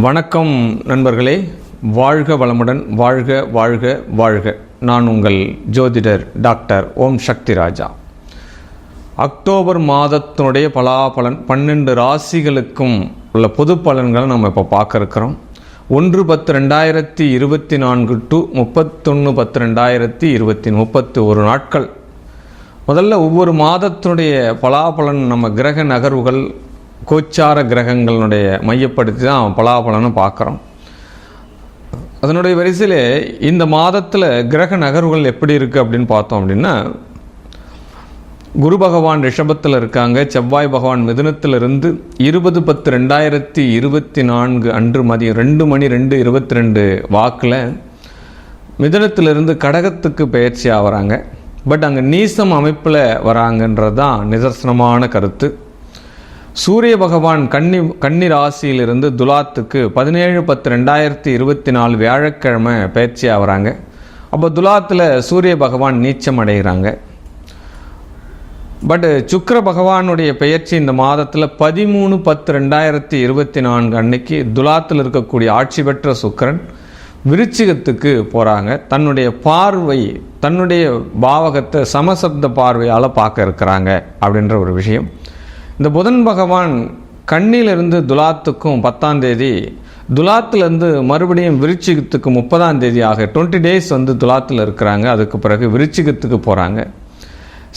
வணக்கம் நண்பர்களே, வாழ்க வளமுடன், வாழ்க வாழ்க வாழ்க. நான் உங்கள் ஜோதிடர் டாக்டர் ஓம் சக்தி ராஜா. அக்டோபர் மாதத்தினுடைய பலாபலன் 12 ராசிகளுக்கும் உள்ள பொது பலன்களை நம்ம இப்போ பார்க்க இருக்கிறோம். 1/10/2024 டு 31/10/2020 31 நாட்கள். முதல்ல ஒவ்வொரு மாதத்தினுடைய பலாபலன் நம்ம கிரக நகர்வுகள் கோச்சார கிரகங்களுடைய மையப்படுத்தி தான் பலாபலனை பார்க்குறோம். அதனுடைய வரிசையில் இந்த மாதத்தில் கிரக நகர்வுகள் எப்படி இருக்குது அப்படின்னு பார்த்தோம் அப்படின்னா, குரு பகவான் ரிஷபத்தில் இருக்காங்க, செவ்வாய் பகவான் மிதுனத்திலிருந்து 20/10/2024 அன்று மதியம் 2:02:22 வாக்கில் மிதுனத்திலிருந்து கடகத்துக்கு பயிற்சி ஆகிறாங்க. பட் அங்கே நீசம் அமைப்பில் வராங்கன்றது தான் நிதர்சனமான கருத்து. சூரிய பகவான் கன்னி ராசியிலிருந்து துலாத்துக்கு 17/10/2024 வியாழக்கிழமை பயிற்சி ஆகிறாங்க. அப்போ துலாத்தில் சூரிய பகவான் நீச்சம் அடைகிறாங்க. பட் சுக்கிர பகவானுடைய பெயர்ச்சி இந்த மாதத்தில் 13/10/2024 அன்னைக்கு துலாத்தில் இருக்கக்கூடிய ஆட்சி பெற்ற சுக்கிரன் விருச்சிகத்துக்கு போகிறாங்க. தன்னுடைய பார்வை, தன்னுடைய பாவகத்தை சமசப்த பார்வையால் பார்க்க இருக்கிறாங்க அப்படின்ற ஒரு விஷயம். இந்த புதன் பகவான் கண்ணிலிருந்து துலாத்துக்கும் 10ஆம் தேதி, துலாத்திலேருந்து மறுபடியும் விருச்சிகத்துக்கு 30ஆம் தேதி ஆக 20 டேஸ் துலாத்தில் இருக்கிறாங்க. அதுக்கு பிறகு விருச்சிகத்துக்கு போகிறாங்க.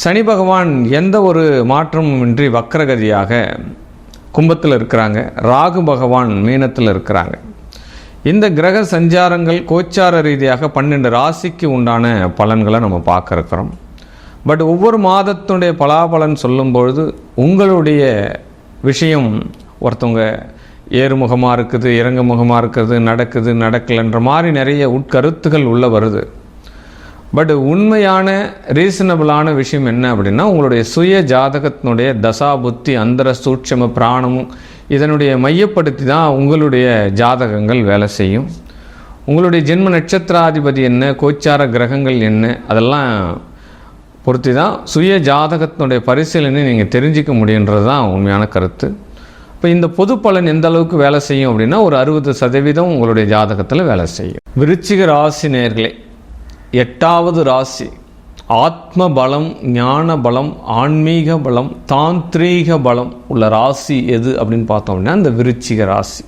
சனி பகவான் எந்த ஒரு மாற்றமும் இன்றி வக்ரகதியாக கும்பத்தில் இருக்கிறாங்க. ராகு பகவான் மீனத்தில் இருக்கிறாங்க. இந்த கிரக சஞ்சாரங்கள் கோச்சார ரீதியாக 12 ராசிக்கு உண்டான பலன்களை நம்ம பார்க்க இருக்கிறோம். பட் ஒவ்வொரு மாதத்தினுடைய பலாபலன் சொல்லும்பொழுது உங்களுடைய விஷயம் ஒருத்தவங்க ஏறுமுகமாக இருக்குது, இறங்குமுகமாக இருக்குது, நடக்குது நடக்கலைன்ற மாதிரி நிறைய உட்கருத்துகள் உள்ள வருது. பட் உண்மையான ரீசனபிளான விஷயம் என்ன அப்படின்னா, உங்களுடைய சுய ஜாதகத்தினுடைய தசா புத்தி அந்தர சூட்சம பிராணமும் இதனுடைய மையப்படுத்தி தான் உங்களுடைய ஜாதகங்கள் வேலை செய்யும். உங்களுடைய ஜென்ம நட்சத்திராதிபதி என்ன, கோச்சார கிரகங்கள் என்ன, அதெல்லாம் பொறுத்து தான் சுய ஜாதகத்தினுடைய பரிசீலனை நீங்கள் தெரிஞ்சிக்க முடியுன்றது தான் உண்மையான கருத்து. இப்போ இந்த பொது பலன் எந்த அளவுக்கு வேலை செய்யும் அப்படின்னா, ஒரு 60% உங்களுடைய ஜாதகத்தில் வேலை செய்யும். விருச்சிக ராசி நேயர்களே, 8வது ராசி. ஆத்ம பலம், ஞான பலம், ஆன்மீக பலம், தாந்திரீக பலம் உள்ள ராசி எது அப்படின்னு பார்த்தோம் அப்படின்னா இந்த விருச்சிக ராசி.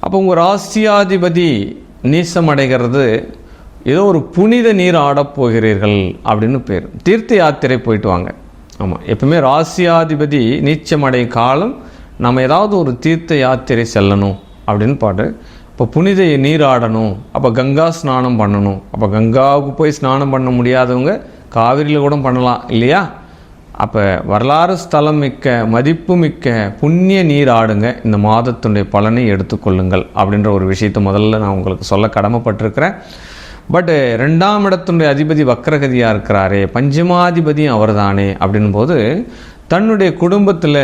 அப்போ உங்கள் ராசியாதிபதி நீசம் அடைகிறது, ஏதோ ஒரு புனித நீர் ஆடப்போகிறீர்கள் அப்படின்னு பேர். தீர்த்த யாத்திரை போயிட்டு வாங்க. ஆமாம், எப்பவுமே ராசியாதிபதி நீச்சமடை காலம் நம்ம ஏதாவது ஒரு தீர்த்த யாத்திரை செல்லணும் அப்படின்னு பாட்டு. இப்போ புனித நீர் ஆடணும், அப்போ கங்கா ஸ்நானம் பண்ணணும். அப்போ கங்காவுக்கு போய் ஸ்நானம் பண்ண முடியாதவங்க காவிரியில் கூட பண்ணலாம் இல்லையா? அப்போ வரலாறு ஸ்தலம் மிக்க, மதிப்பு மிக்க புண்ணிய நீர் ஆடுங்க, இந்த மாதத்துடைய பலனை எடுத்துக்கொள்ளுங்கள் அப்படின்ற ஒரு விஷயத்தை முதல்ல நான் உங்களுக்கு சொல்ல கடமைப்பட்டிருக்கிறேன். பட் 2ஆம் இடத்துடைய அதிபதி வக்ரகதியாக இருக்கிறாரே, பஞ்சமாதிபதியும் அவர் தானே அப்படின் போது தன்னுடைய குடும்பத்தில்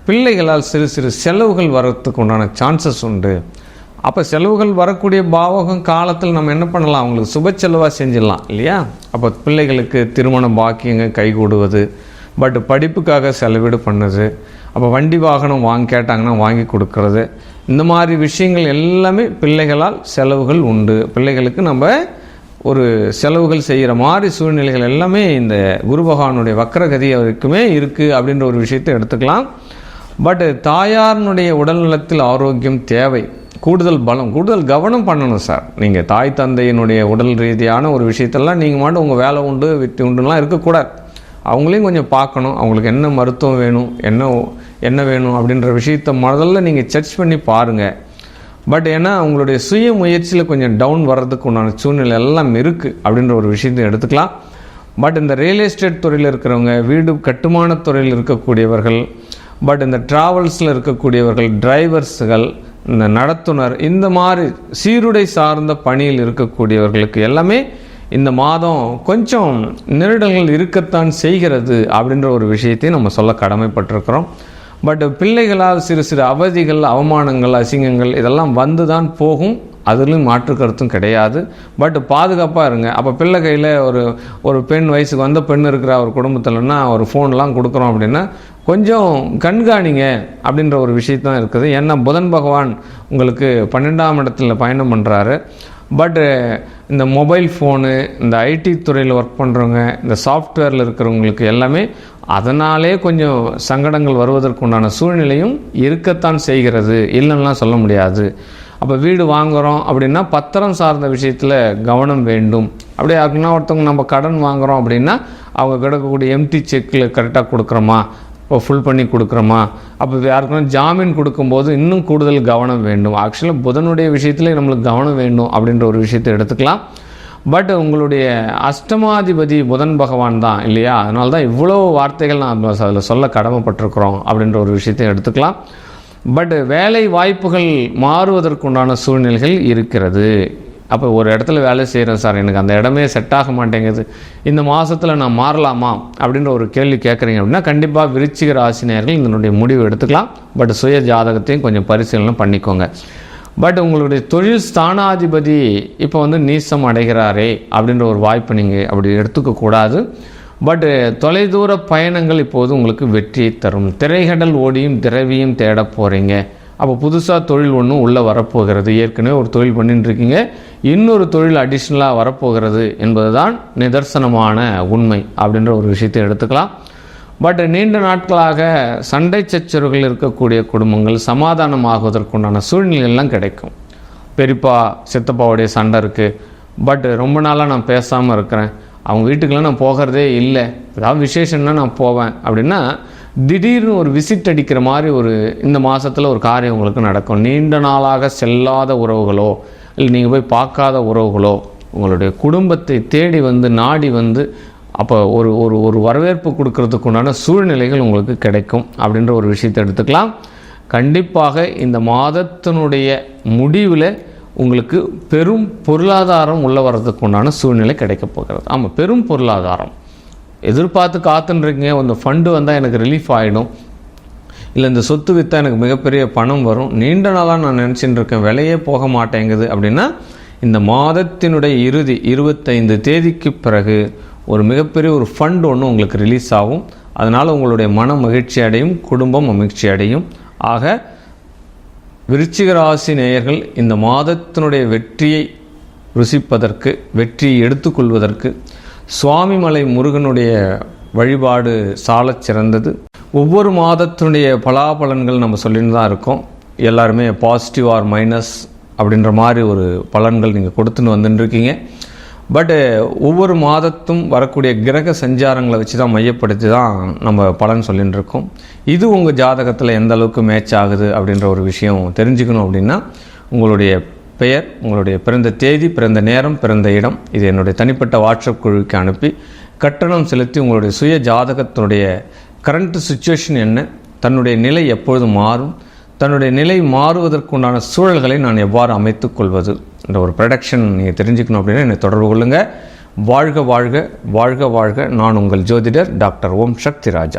பிள்ளைகளால் சிறு சிறு செலவுகள் வர்றதுக்கு உண்டான சான்சஸ் உண்டு. அப்போ செலவுகள் வரக்கூடிய பாவகம் காலத்தில் நம்ம என்ன பண்ணலாம், அவங்களுக்கு சுப செலவாக செஞ்சிடலாம் இல்லையா? அப்போ பிள்ளைகளுக்கு திருமண பாக்கியங்கள் கைகூடுவது, பட் படிப்புக்காக செலவீடு பண்ணுது, அப்போ வண்டி வாகனம் கேட்டாங்கன்னா வாங்கி கொடுக்கறது, இந்த மாதிரி விஷயங்கள் எல்லாமே பிள்ளைகளால் செலவுகள் உண்டு. பிள்ளைகளுக்கு நம்ம ஒரு செலவுகள் செய்கிற மாதிரி சூழ்நிலைகள் எல்லாமே இந்த குரு பகவானுடைய வக்ரகதி வரைக்குமே இருக்குது அப்படின்ற ஒரு விஷயத்தை எடுத்துக்கலாம். பட் தாயாரினுடைய உடல்நலத்தில் ஆரோக்கியம் தேவை, கூடுதல் பலம், கூடுதல் கவனம் பண்ணணும் சார். நீங்கள் தாய் தந்தையினுடைய உடல் ரீதியான ஒரு விஷயத்தெல்லாம் நீங்கள் மட்டும் உங்கள் வேலை உண்டு வித்து உண்டுலாம் இருக்கக்கூடாது. அவங்களையும் கொஞ்சம் பார்க்கணும். அவங்களுக்கு என்ன மருத்துவம் வேணும், என்ன வேணும் அப்படின்ற விஷயத்தை முதல்ல நீங்கள் சர்ச் பண்ணி பாருங்கள். பட் ஏன்னா அவங்களுடைய சுய முயற்சியில் கொஞ்சம் டவுன் வர்றதுக்கு உண்டான சூழ்நிலை எல்லாம் இருக்குது அப்படின்ற ஒரு விஷயத்தை எடுத்துக்கலாம். பட் இந்த ரியல் எஸ்டேட் துறையில் இருக்கிறவங்க, வீடு கட்டுமான துறையில் இருக்கக்கூடியவர்கள், பட் இந்த ட்ராவல்ஸில் இருக்கக்கூடியவர்கள், டிரைவர்ஸுகள், இந்த நடத்துனர், இந்த மாதிரி சீருடை சார்ந்த பணியில் இருக்கக்கூடியவர்களுக்கு எல்லாமே இந்த மாதம் கொஞ்சம் நெருடல்கள் இருக்கத்தான் செய்கிறது அப்படின்ற ஒரு விஷயத்தையும் நம்ம சொல்ல கடமைப்பட்டிருக்கிறோம். பட் பிள்ளைகளால் சிறு சிறு அவதிகள், அவமானங்கள், அசிங்கங்கள் இதெல்லாம் வந்து தான் போகும். அதுலேயும் மாற்று கருத்தும் கிடையாது. பட் பாதுகாப்பாக இருங்க. அப்போ பிள்ளை கையில் ஒரு பெண், வயசுக்கு வந்த பெண் இருக்கிற ஒரு குடும்பத்தில்னா ஒரு ஃபோன்லாம் கொடுக்குறோம் அப்படின்னா கொஞ்சம் கண்காணிங்க அப்படின்ற ஒரு விஷயத்தான் இருக்குது. ஏன்னா புதன் பகவான் உங்களுக்கு 12ஆம் இடத்துல பயணம் பண்ணுறாரு. பட்டு இந்த மொபைல் ஃபோனு, இந்த ஐடி துறையில் ஒர்க் பண்ணுறவங்க, இந்த சாஃப்ட்வேரில் இருக்கிறவங்களுக்கு எல்லாமே அதனாலே கொஞ்சம் சங்கடங்கள் வருவதற்குண்டான சூழ்நிலையும் இருக்கத்தான் செய்கிறது, இல்லைன்னா சொல்ல முடியாது. அப்போ வீடு வாங்குகிறோம் அப்படின்னா பத்திரம் சார்ந்த விஷயத்தில் கவனம் வேண்டும். அப்படியே யாருக்குன்னா ஒருத்தவங்க நம்ம கடன் வாங்குகிறோம் அப்படின்னா அவங்க கிடக்கக்கூடிய எம்டி செக்கில் கரெக்டாக கொடுக்குறோமா, இப்போ ஃபுல் பண்ணி கொடுக்குறோமா, அப்போ யாருக்குன்னா ஜாமீன் கொடுக்கும்போது இன்னும் கூடுதல் கவனம் வேண்டும். ஆக்சுவலாக புதனுடைய விஷயத்தில் நம்மளுக்கு கவனம் வேண்டும் அப்படின்ற ஒரு விஷயத்தை எடுத்துக்கலாம். பட் உங்களுடைய அஷ்டமாதிபதி புதன் பகவான் தான் இல்லையா, அதனால தான் இவ்வளோ வார்த்தைகள் நான் அதில் சொல்ல கடமைப்பட்டிருக்கிறோம் அப்படின்ற ஒரு விஷயத்தை எடுத்துக்கலாம். பட் வேலை வாய்ப்புகள் மாறுவதற்குண்டான சூழ்நிலைகள் இருக்கிறது. அப்போ ஒரு இடத்துல வேலை செய்கிறேன் சார், எனக்கு அந்த இடமே செட் ஆக மாட்டேங்குது, இந்த மாதத்தில் நான் மாறலாமா அப்படின்ற ஒரு கேள்வி கேட்குறீங்க அப்படின்னா கண்டிப்பாக விருச்சிக ராசினியர்கள் இதனுடைய முடிவு எடுத்துக்கலாம். பட் சுய ஜாதகத்தையும் கொஞ்சம் பரிசீலனை பண்ணிக்கோங்க. பட் உங்களுடைய தொழில் ஸ்தானாதிபதி இப்போ நீசம் அடைகிறாரே அப்படின்ற ஒரு வாய்ப்பு நீங்கள் அப்படி எடுத்துக்கக்கூடாது. பட் தொலைதூர பயணங்கள் இப்போது உங்களுக்கு வெற்றியை தரும். திரைகடல் ஓடியும் திரவியும் தேட போகிறீங்க. அப்போ புதுசாக தொழில் ஒன்றும் உள்ளே வரப்போகிறது. ஏற்கனவே ஒரு தொழில் பண்ணிட்டுருக்கீங்க, இன்னொரு தொழில் அடிஷ்னலாக வரப்போகிறது என்பது தான் நிதர்சனமான உண்மை அப்படின்ற ஒரு விஷயத்தை எடுத்துக்கலாம். பட் நீண்ட நாட்களாக சண்டை சச்சரவுகள் இருக்கக்கூடிய குடும்பங்கள் சமாதானமாகுவதற்குண்டான சூழ்நிலைகள்லாம் கிடைக்கும். பெரியப்பா சித்தப்பாவுடைய சண்டை இருக்குது, பட் ரொம்ப நாளாக நான் பேசாமல் இருக்கிறேன், அவங்க வீட்டுக்கெல்லாம் நான் போகிறதே இல்லை, ஏதாவது விசேஷம்னா நான் போவேன் அப்படின்னா திடீர்னு ஒரு விசிட் அடிக்கிற மாதிரி இந்த மாதத்தில் ஒரு காரியம் உங்களுக்கு நடக்கும். நீண்ட நாளாக செல்லாத உறவுகளோ இல்லை நீங்கள் போய் பார்க்காத உறவுகளோ உங்களுடைய குடும்பத்தை தேடி நாடி அப்போ ஒரு வரவேற்பு கொடுக்கறதுக்கு உண்டான சூழ்நிலைகள் உங்களுக்கு கிடைக்கும் அப்படின்ற ஒரு விஷயத்தை எடுத்துக்கலாம். கண்டிப்பாக இந்த மாதத்தினுடைய முடிவில் உங்களுக்கு பெரும் பொருளாதாரம் உள்ள வர்றதுக்கு உண்டான சூழ்நிலை கிடைக்க போகிறது. ஆமாம், பெரும் பொருளாதாரம் எதிர்பார்த்து காத்துருக்கீங்க. இந்த ஃபண்டு வந்தால் எனக்கு ரிலீஃப் ஆகிடும், இல்லை இந்த சொத்து விற்றா எனக்கு மிகப்பெரிய பணம் வரும், நீண்ட நாளாக நான் நினச்சிட்டு இருக்கேன், விலையே போக மாட்டேங்குது அப்படின்னா இந்த மாதத்தினுடைய இறுதி 25 தேதிக்கு பிறகு ஒரு மிகப்பெரிய ஒரு ஃபண்ட் ஒன்று உங்களுக்கு ரிலீஸ் ஆகும். அதனால் உங்களுடைய மன மகிழ்ச்சி அடையும், குடும்பம் மகிழ்ச்சி அடையும். ஆக விருச்சிக ராசி நேயர்கள் இந்த மாதத்தினுடைய வெற்றியை ருசிப்பதற்கு, வெற்றியை எடுத்துக்கொள்வதற்கு சுவாமிமலை முருகனுடைய வழிபாடு சாலச் சிறந்தது. ஒவ்வொரு மாதத்தினுடைய பலாபலன்கள் நம்ம சொல்லிட்டு தான் இருக்கோம். எல்லாருமே பாசிட்டிவ் ஆர் மைனஸ் அப்படின்ற மாதிரி ஒரு பலன்கள் நீங்கள் கொடுத்துன்னு வந்துட்டுருக்கீங்க. பட்டு ஒவ்வொரு மாதத்தும் வரக்கூடிய கிரக சஞ்சாரங்களை வச்சு தான் மையப்படுத்தி தான் நம்ம பலன் சொல்லிட்டு இருக்கோம். இது உங்கள் ஜாதகத்தில் எந்த அளவுக்கு மேட்ச் ஆகுது அப்படின்ற ஒரு விஷயம் தெரிஞ்சுக்கணும் அப்படின்னா உங்களுடைய பெயர், உங்களுடைய பிறந்த தேதி, பிறந்த நேரம், பிறந்த இடம் இது என்னுடைய தனிப்பட்ட வாட்ஸ்அப் குழுவுக்கு அனுப்பி கட்டணம் செலுத்தி உங்களுடைய சுய ஜாதகத்தினுடைய கரண்ட் சுச்சுவேஷன் என்ன, தன்னுடைய நிலை எப்பொழுது மாறும், தன்னுடைய நிலை மாறுவதற்குண்டான சூழல்களை நான் எவ்வாறு அமைத்துக் கொள்வது என்ற ஒரு ப்ரொடக்ஷன் நீங்கள் தெரிஞ்சுக்கணும் அப்படின்னா என்னை தொடர்பு கொள்ளுங்கள். வாழ்க வாழ்க வாழ்க வாழ்க. நான் உங்கள் ஜோதிடர் டாக்டர் ஓம் சக்தி ராஜா.